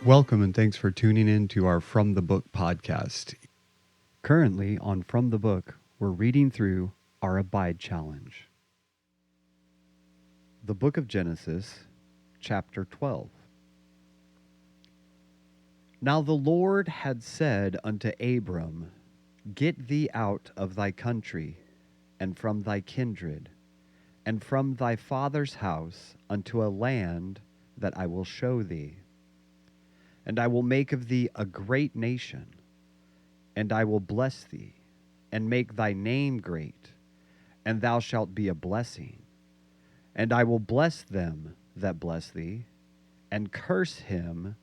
Welcome and thanks for tuning in to our From the Book podcast. Currently on From the Book, we're reading through our Abide Challenge. The Book of Genesis, chapter 12. Now the Lord had said unto Abram, Get thee out of thy country, and from thy kindred, and from thy father's house unto a land that I will show thee. And I will make of thee a great nation, and I will bless thee, and make thy name great, and thou shalt be a blessing. And I will bless them that bless thee, and curse him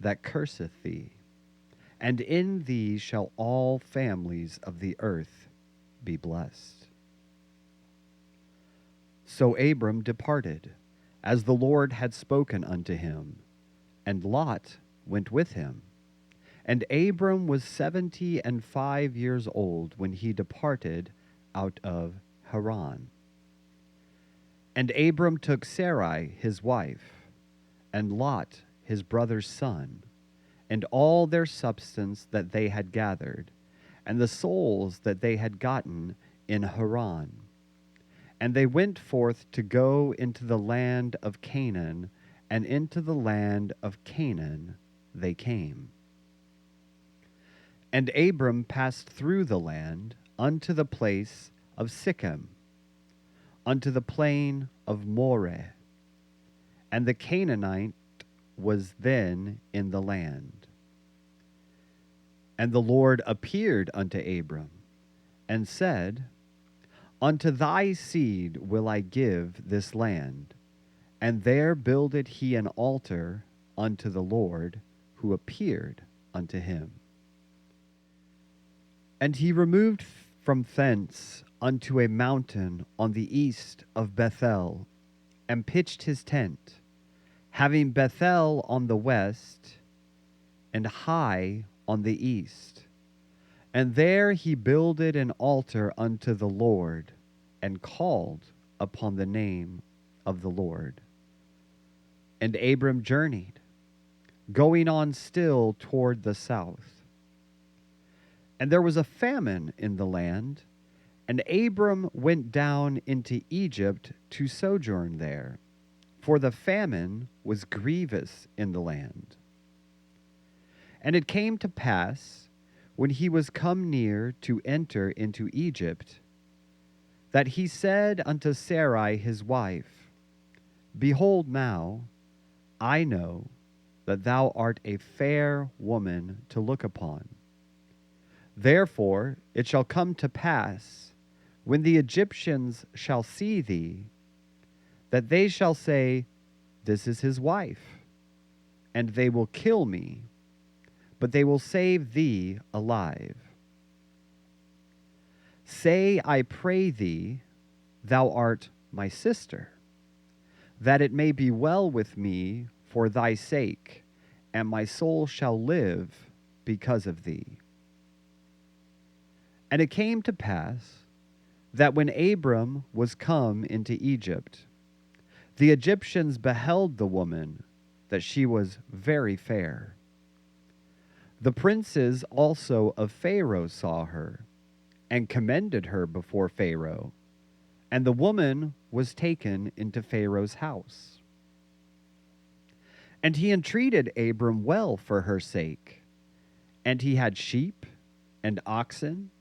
that curseth thee. And in thee shall all families of the earth be blessed. So Abram departed, as the Lord had spoken unto him, and Lot went with him. And Abram was 75 years old when he departed out of Haran. And Abram took Sarai his wife, and Lot his brother's son, and all their substance that they had gathered, and the souls that they had gotten in Haran. And they went forth to go into the land of Canaan, and into the land of Canaan they came. And Abram passed through the land unto the place of Sichem, unto the plain of Moreh. And the Canaanite was then in the land. And the Lord appeared unto Abram, and said, Unto thy seed will I give this land. And there builded he an altar unto the Lord, who appeared unto him. And he removed from thence unto a mountain on the east of Bethel, and pitched his tent, having Bethel on the west, and Hai on the east. And there he builded an altar unto the Lord, and called upon the name of the Lord. And Abram journeyed, going on still toward the south. And there was a famine in the land, and Abram went down into Egypt to sojourn there, for the famine was grievous in the land. And it came to pass, when he was come near to enter into Egypt, that he said unto Sarai his wife, Behold now, I know that thou art a fair woman to look upon. Therefore it shall come to pass, when the Egyptians shall see thee, that they shall say, This is his wife, and they will kill me, but they will save thee alive. Say, I pray thee, thou art my sister, that it may be well with me for thy sake, and my soul shall live because of thee. And it came to pass that when Abram was come into Egypt, the Egyptians beheld the woman, that she was very fair. The princes also of Pharaoh saw her, and commended her before Pharaoh, and the woman was taken into Pharaoh's house. And he entreated Abram well for her sake, and he had sheep, and oxen,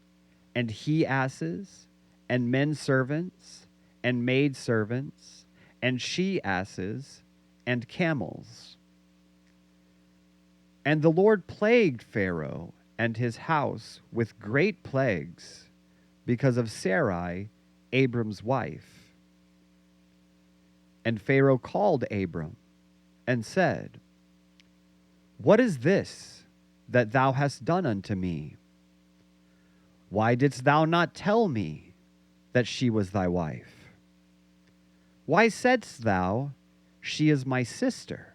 and he-asses, and men servants, and maid servants, and she-asses, and camels. And the Lord plagued Pharaoh and his house with great plagues, because of Sarai, Abram's wife. And Pharaoh called Abram, and said, What is this that thou hast done unto me? Why didst thou not tell me that she was thy wife? Why saidst thou, She is my sister?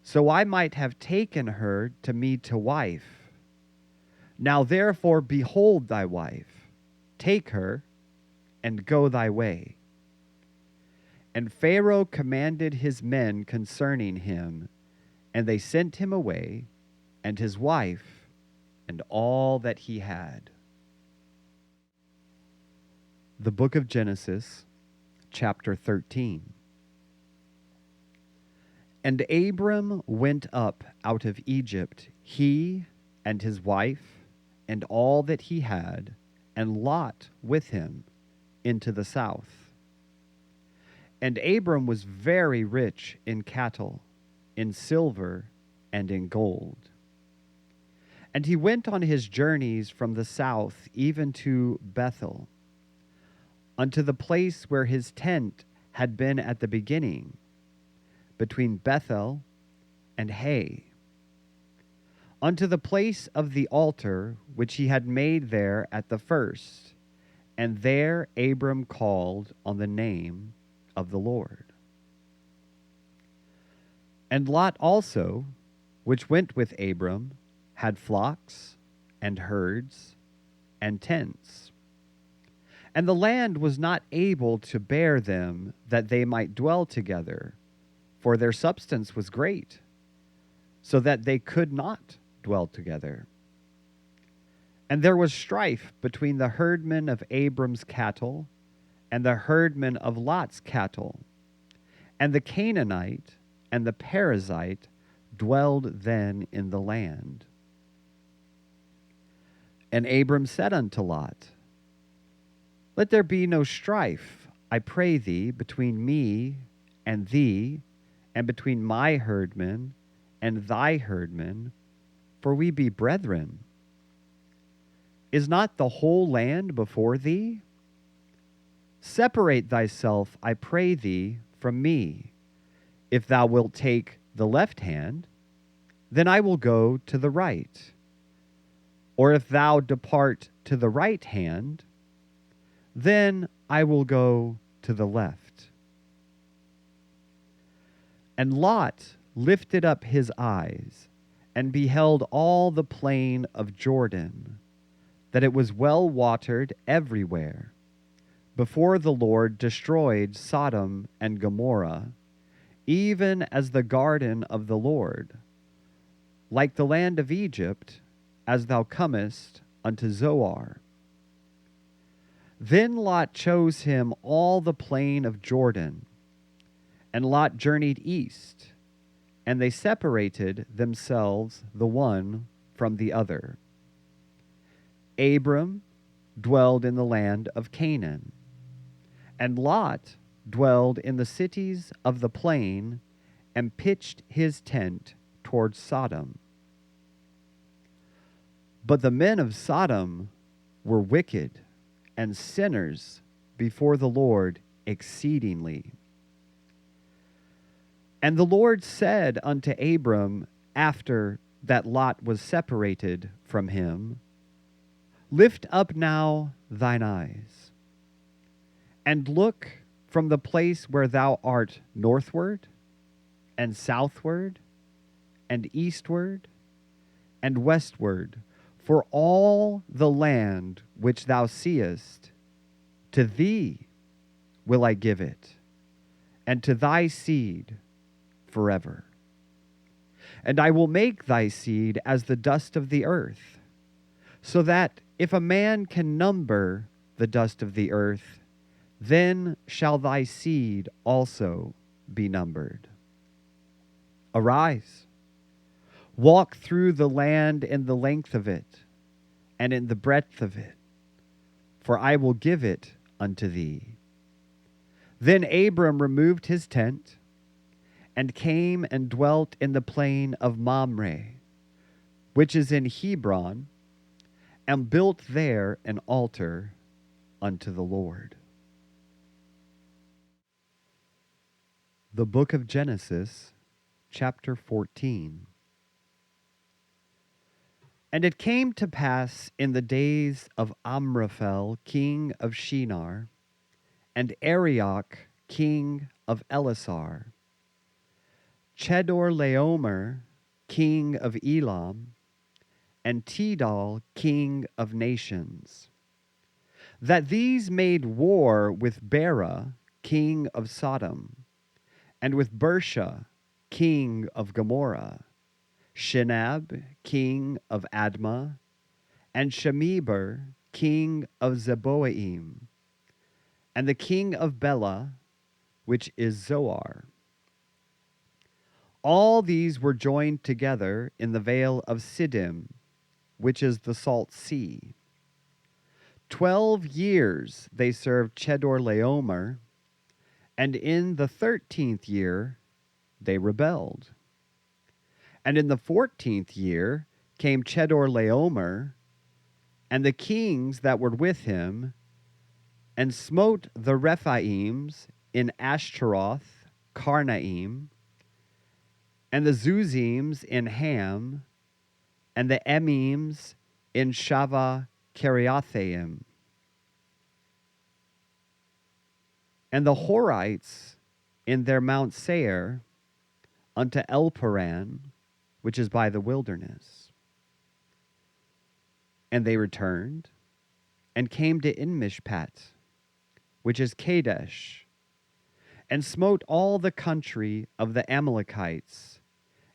So I might have taken her to me to wife. Now therefore behold thy wife, take her, and go thy way. And Pharaoh commanded his men concerning him, And they sent him away, and his wife, and all that he had. The book of Genesis, chapter 13. And Abram went up out of Egypt, he and his wife, and all that he had, and Lot with him, into the south. And Abram was very rich in cattle, in silver, and in gold. And he went on his journeys from the south even to Bethel, unto the place where his tent had been at the beginning, between Bethel and Hay, unto the place of the altar which he had made there at the first. And there Abram called on the name of the Lord. And Lot also, which went with Abram, had flocks and herds and tents. And the land was not able to bear them, that they might dwell together, for their substance was great, so that they could not dwell together. And there was strife between the herdmen of Abram's cattle and the herdmen of Lot's cattle. And the Canaanite and the Perizzite dwelled then in the land. And Abram said unto Lot, Let there be no strife, I pray thee, between me and thee, and between my herdmen and thy herdmen, for we be brethren. Is not the whole land before thee? Separate thyself, I pray thee, from me. If thou wilt take the left hand, then I will go to the right. Or if thou depart to the right hand, then I will go to the left. And Lot lifted up his eyes, and beheld all the plain of Jordan, that it was well watered everywhere, before the Lord destroyed Sodom and Gomorrah, even as the garden of the Lord, like the land of Egypt, as thou comest unto Zoar. Then Lot chose him all the plain of Jordan, and Lot journeyed east, and they separated themselves the one from the other. Abram dwelled in the land of Canaan, and Lot dwelled in the cities of the plain, and pitched his tent toward Sodom. But the men of Sodom were wicked and sinners before the Lord exceedingly. And the Lord said unto Abram, after that Lot was separated from him, Lift up now thine eyes, and look from the place where thou art northward, and southward, and eastward, and westward, for all the land which thou seest, to thee will I give it, and to thy seed forever. And I will make thy seed as the dust of the earth, so that if a man can number the dust of the earth, then shall thy seed also be numbered. Arise, walk through the land in the length of it, and in the breadth of it, for I will give it unto thee. Then Abram removed his tent, and came and dwelt in the plain of Mamre, which is in Hebron, and built there an altar unto the Lord. The book of Genesis, chapter 14. And it came to pass in the days of Amraphel, king of Shinar, and Arioch, king of Elasar, Chedorlaomer, king of Elam, and Tidal, king of nations, that these made war with Bera, king of Sodom, and with Bersha, king of Gomorrah, Shinab, king of Admah, and Shemeber, king of Zeboaim, and the king of Bela, which is Zoar. All these were joined together in the vale of Siddim, which is the salt sea. 12 years they served Chedorlaomer, and in the 13th year they rebelled. And in the 14th year came Chedorlaomer and the kings that were with him, and smote the Rephaims in Ashtaroth, Karnaim, and the Zuzims in Ham, and the Emims in Shava Kiriathaim. And the Horites in their Mount Seir unto Elparan, which is by the wilderness. And they returned and came to Enmishpat, which is Kadesh, and smote all the country of the Amalekites,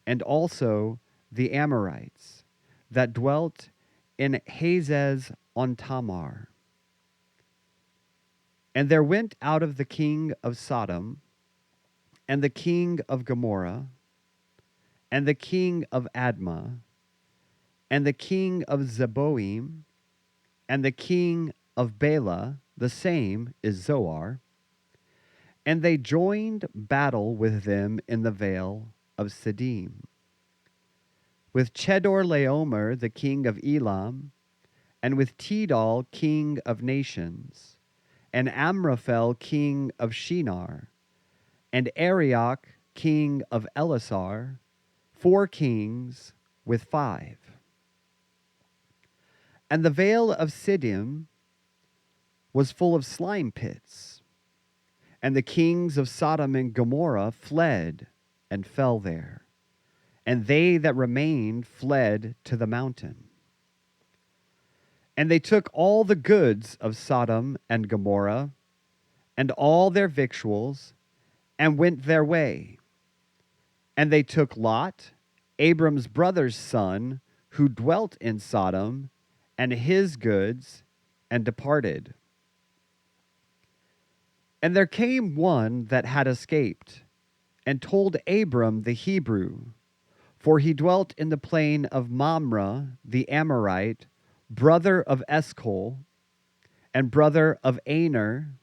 and also the Amorites that dwelt in Hazez on Tamar. And there went out of the king of Sodom, and the king of Gomorrah, and the king of Admah, and the king of Zeboim, and the king of Bela, the same is Zoar, and they joined battle with them in the vale of Siddim, with Chedorlaomer the king of Elam, and with Tidal king of nations, and Amraphel king of Shinar, and Arioch king of Elasar, 4 kings with 5. And the vale of Siddim was full of slime pits, and the kings of Sodom and Gomorrah fled and fell there, and they that remained fled to the mountain. And they took all the goods of Sodom and Gomorrah, and all their victuals, and went their way. And they took Lot, Abram's brother's son, who dwelt in Sodom, and his goods, and departed. And there came one that had escaped, and told Abram the Hebrew, for he dwelt in the plain of Mamre the Amorite, brother of Eshcol, and brother of Aner,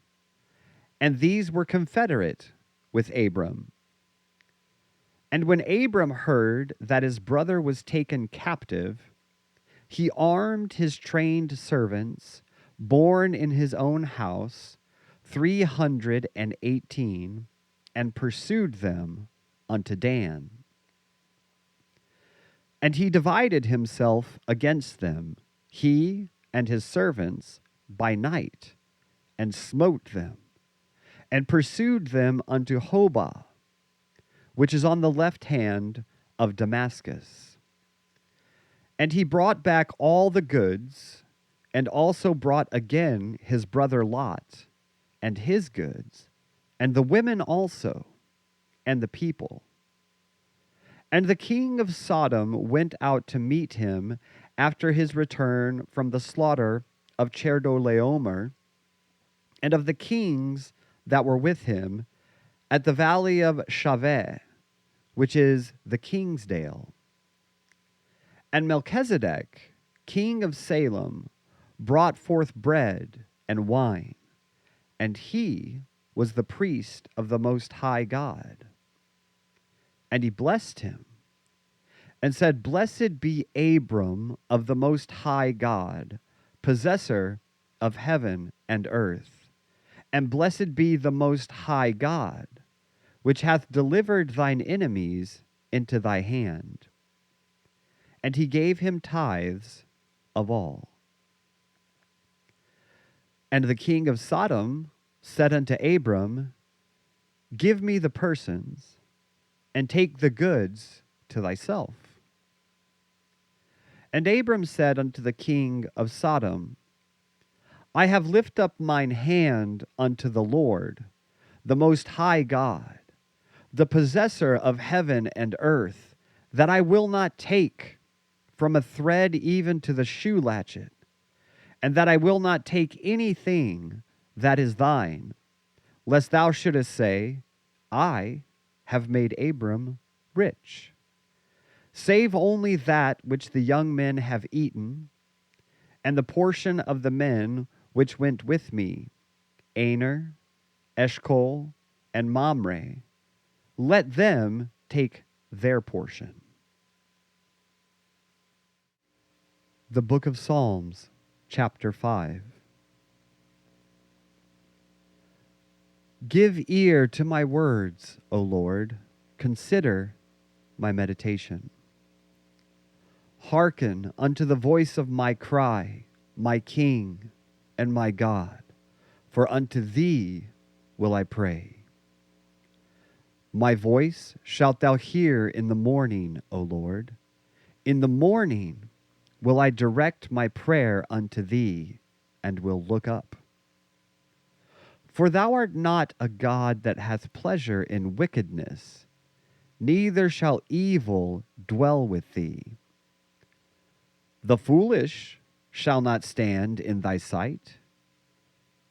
and these were confederate with Abram. And when Abram heard that his brother was taken captive, he armed his trained servants, born in his own house, 318, and pursued them unto Dan. And he divided himself against them, he and his servants, by night, and smote them, and pursued them unto Hobah, which is on the left hand of Damascus. And he brought back all the goods, and also brought again his brother Lot, and his goods, and the women also, and the people. And the king of Sodom went out to meet him after his return from the slaughter of Chedorlaomer, and of the kings that were with him, at the valley of Shaveh, which is the king's dale. And Melchizedek, king of Salem, brought forth bread and wine, and he was the priest of the Most High God. And he blessed him, and said, Blessed be Abram of the Most High God, possessor of heaven and earth, and blessed be the Most High God, which hath delivered thine enemies into thy hand. And he gave him tithes of all. And the king of Sodom said unto Abram, Give me the persons, and take the goods to thyself. And Abram said unto the king of Sodom, I have lifted up mine hand unto the Lord, the Most High God, the possessor of heaven and earth, that I will not take from a thread even to the shoe latchet, and that I will not take anything that is thine, lest thou shouldest say, I have made Abram rich. Save only that which the young men have eaten, and the portion of the men which went with me, Aner, Eshcol, and Mamre, let them take their portion. The Book of Psalms, chapter 5. Give ear to my words, O Lord. Consider my meditation. Hearken unto the voice of my cry, my King and my God, for unto thee will I pray. My voice shalt thou hear in the morning, O Lord. In the morning will I direct my prayer unto thee, and will look up. For thou art not a God that hath pleasure in wickedness, neither shall evil dwell with thee. The foolish shall not stand in thy sight.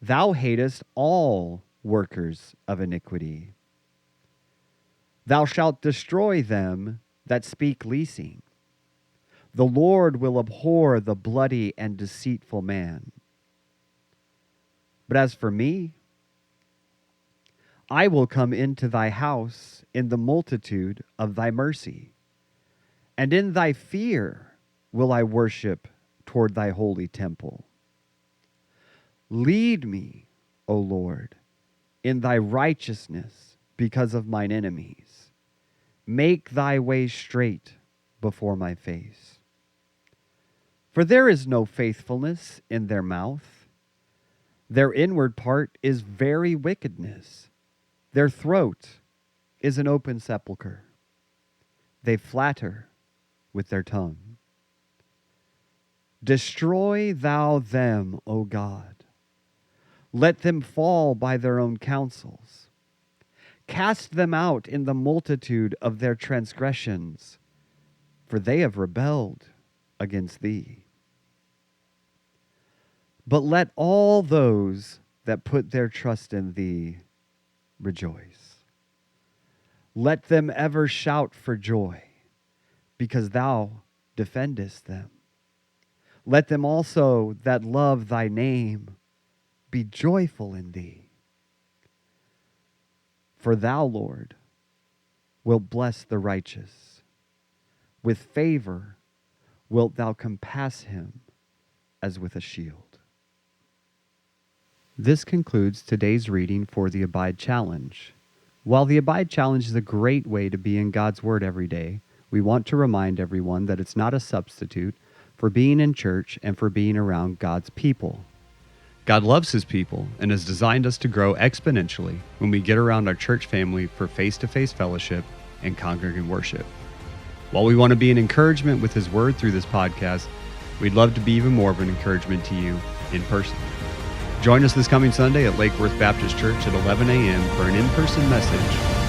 Thou hatest all workers of iniquity. Thou shalt destroy them that speak leasing. The Lord will abhor the bloody and deceitful man. But as for me, I will come into thy house in the multitude of thy mercy, and in thy fear will I worship toward thy holy temple. Lead me, O Lord, in thy righteousness because of mine enemies. Make thy way straight before my face. For there is no faithfulness in their mouth. Their inward part is very wickedness. Their throat is an open sepulchre. They flatter with their tongue. Destroy thou them, O God. Let them fall by their own counsels. Cast them out in the multitude of their transgressions, for they have rebelled against thee. But let all those that put their trust in thee rejoice. Let them ever shout for joy, because thou defendest them. Let them also that love thy name be joyful in thee. For thou, Lord, wilt bless the righteous. With favor wilt thou compass him as with a shield. This concludes today's reading for the Abide Challenge. While the Abide Challenge is a great way to be in God's Word every day, we want to remind everyone that it's not a substitute for being in church and for being around God's people. God loves His people and has designed us to grow exponentially when we get around our church family for face-to-face fellowship and congregant worship. While we want to be an encouragement with His Word through this podcast, we'd love to be even more of an encouragement to you in person. Join us this coming Sunday at Lake Worth Baptist Church at 11 a.m. for an in-person message